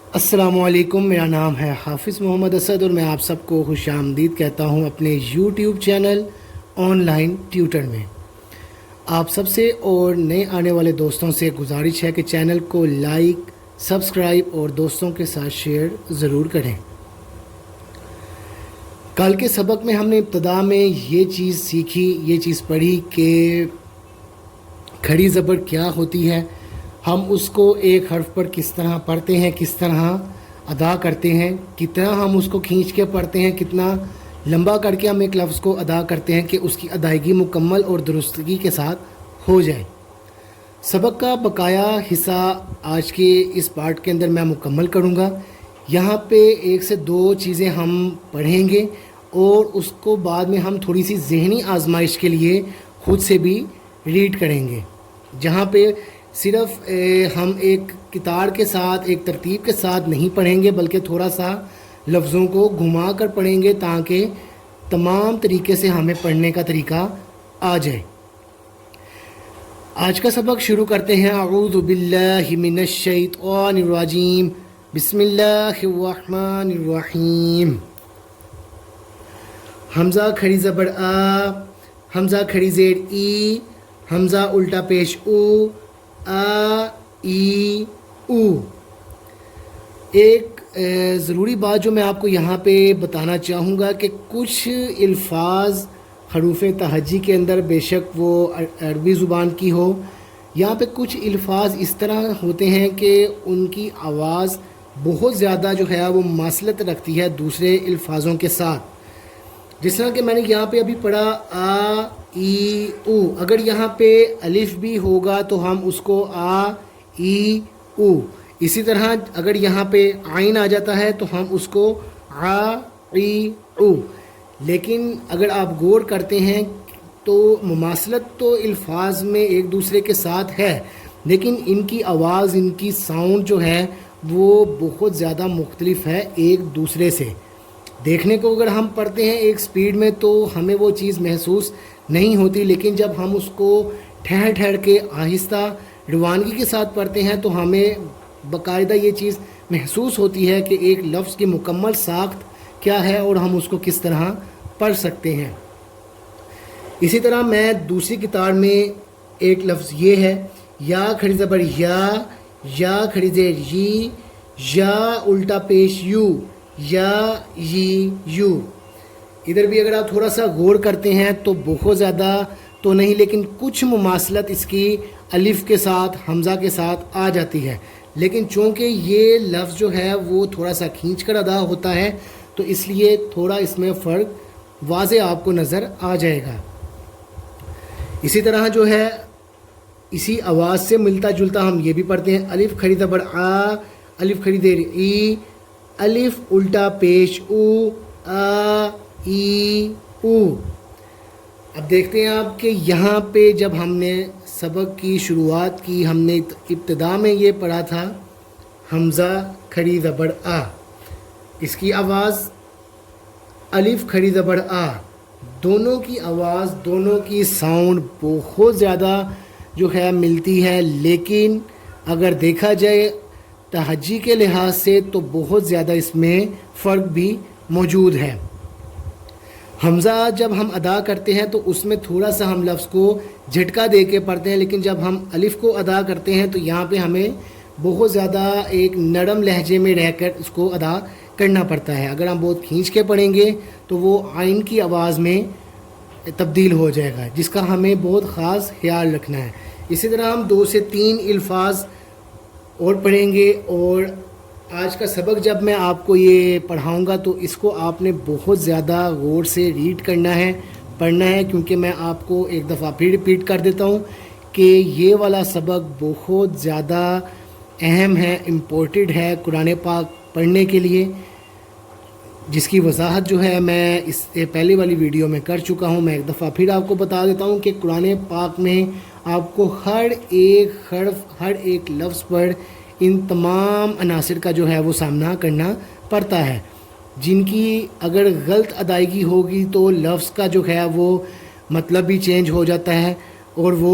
السلام علیکم، میرا نام ہے حافظ محمد اسد اور میں آپ سب کو خوش آمدید کہتا ہوں اپنے YouTube channel online tutor میں۔ آپ سب سے اور نئے آنے والے دوستوں سے گزارش ہے کہ چینل کو لائک، سبسکرائب اور دوستوں کے ساتھ شیئر ضرور کریں۔ کل کے سبق میں ہم نے ابتدا میں یہ چیز سیکھی، یہ چیز پڑھی کہ کھڑی زبر کیا ہوتی ہے، ہم اس کو ایک حرف پر کس طرح پڑھتے ہیں، کس طرح ادا کرتے ہیں، کتنا ہم اس کو کھینچ کے پڑھتے ہیں، کتنا لمبا کر کے ہم ایک لفظ کو ادا کرتے ہیں کہ اس کی ادائیگی مکمل اور درستگی کے ساتھ ہو جائے۔ سبق کا بقایا حصہ آج کے اس پارٹ کے اندر میں مکمل کروں گا۔ یہاں پہ 1 سے 2 چیزیں ہم پڑھیں گے اور اس کو بعد میں ہم تھوڑی سی ذہنی آزمائش کے لیے خود سے بھی ریڈ کریں گے، جہاں پہ صرف ہم ایک کتار کے ساتھ، ایک ترتیب کے ساتھ نہیں پڑھیں گے، بلکہ تھوڑا سا لفظوں کو گھما کر پڑھیں گے تاکہ تمام طریقے سے ہمیں پڑھنے کا طریقہ آ جائے۔ آج کا سبق شروع کرتے ہیں۔ اعوذ باللہ من الشیطان الرجیم، بسم اللہ الرحمن الرحیم۔ حمزہ کھڑی زبر آ، حمزہ کھڑی زیر ای، حمزہ الٹا پیش او، آ ای او۔ ایک ضروری بات جو میں آپ کو یہاں پہ بتانا چاہوں گا کہ کچھ الفاظ حروف تہجی کے اندر، بے شک وہ عربی زبان کی ہو، یہاں پہ کچھ الفاظ اس طرح ہوتے ہیں کہ ان کی آواز بہت زیادہ جو ہے وہ مماثلت رکھتی ہے دوسرے الفاظوں کے ساتھ۔ جس طرح کہ میں نے یہاں پہ ابھی پڑھا آ ای او، اگر یہاں پہ الف بھی ہوگا تو ہم اس کو آ ای او، اسی طرح اگر یہاں پہ عین آ جاتا ہے تو ہم اس کو آ ای او۔ لیکن اگر آپ غور کرتے ہیں تو مماثلت تو الفاظ میں ایک دوسرے کے ساتھ ہے، لیکن ان کی آواز، ان کی ساؤنڈ جو ہے وہ بہت زیادہ مختلف ہے ایک دوسرے سے۔ دیکھنے کو اگر ہم پڑھتے ہیں ایک سپیڈ میں تو ہمیں وہ چیز محسوس نہیں ہوتی، لیکن جب ہم اس کو ٹھہر ٹھہر کے آہستہ روانگی کے ساتھ پڑھتے ہیں تو ہمیں باقاعدہ یہ چیز محسوس ہوتی ہے کہ ایک لفظ کی مکمل ساخت کیا ہے اور ہم اس کو کس طرح پڑھ سکتے ہیں۔ اسی طرح میں دوسری کتار میں ایک لفظ یہ ہے، یا کھڑی زبر یا کھڑی زیر یی، یا الٹا پیش یو، یا ی یو۔ ادھر بھی اگر آپ تھوڑا سا غور کرتے ہیں تو بہت زیادہ تو نہیں، لیکن کچھ مماثلت اس کی الف کے ساتھ، حمزہ کے ساتھ آ جاتی ہے، لیکن چونکہ یہ لفظ جو ہے وہ تھوڑا سا کھینچ کر ادا ہوتا ہے تو اس لیے تھوڑا اس میں فرق واضح آپ کو نظر آ جائے گا۔ اسی طرح جو ہے اسی آواز سے ملتا جلتا ہم یہ بھی پڑھتے ہیں، الف کھڑی زبر آ، الف کھڑی زیر ای، الف الٹا پیش او، آ ای او۔ اب دیکھتے ہیں آپ کہ یہاں پہ جب ہم نے سبق کی شروعات کی، ہم نے ابتدا میں یہ پڑھا تھا حمزہ کھڑی زبر آ، اس کی آواز الف کھڑی زبر آ، دونوں کی آواز، دونوں کی ساؤنڈ بہت زیادہ جو ہے ملتی ہے، لیکن اگر دیکھا جائے تہجی کے لحاظ سے تو بہت زیادہ اس میں فرق بھی موجود ہے۔ حمزہ جب ہم ادا کرتے ہیں تو اس میں تھوڑا سا ہم لفظ کو جھٹکا دے کے پڑھتے ہیں، لیکن جب ہم الف کو ادا کرتے ہیں تو یہاں پہ ہمیں بہت زیادہ ایک نرم لہجے میں رہ کر اس کو ادا کرنا پڑتا ہے۔ اگر ہم بہت کھینچ کے پڑھیں گے تو وہ عین کی آواز میں تبدیل ہو جائے گا، جس کا ہمیں بہت خاص خیال رکھنا ہے۔ اسی طرح ہم 2 سے 3 الفاظ اور پڑھیں گے، اور آج کا سبق جب میں آپ کو یہ پڑھاؤں گا تو اس کو آپ نے بہت زیادہ غور سے ریڈ کرنا ہے، پڑھنا ہے، کیونکہ میں آپ کو ایک دفعہ پھر ریپیٹ کر دیتا ہوں کہ یہ والا سبق بہت زیادہ اہم ہے، امپورٹنٹ ہے قرآن پاک پڑھنے کے لیے، جس کی وضاحت جو ہے میں اس سے پہلے والی ویڈیو میں کر چکا ہوں۔ میں ایک دفعہ پھر آپ کو بتا دیتا ہوں کہ قرآن پاک میں آپ کو ہر ایک حرف، ہر ایک لفظ پر ان تمام عناصر کا جو ہے وہ سامنا کرنا پڑتا ہے، جن کی اگر غلط ادائیگی ہوگی تو لفظ کا جو ہے وہ مطلب بھی چینج ہو جاتا ہے اور وہ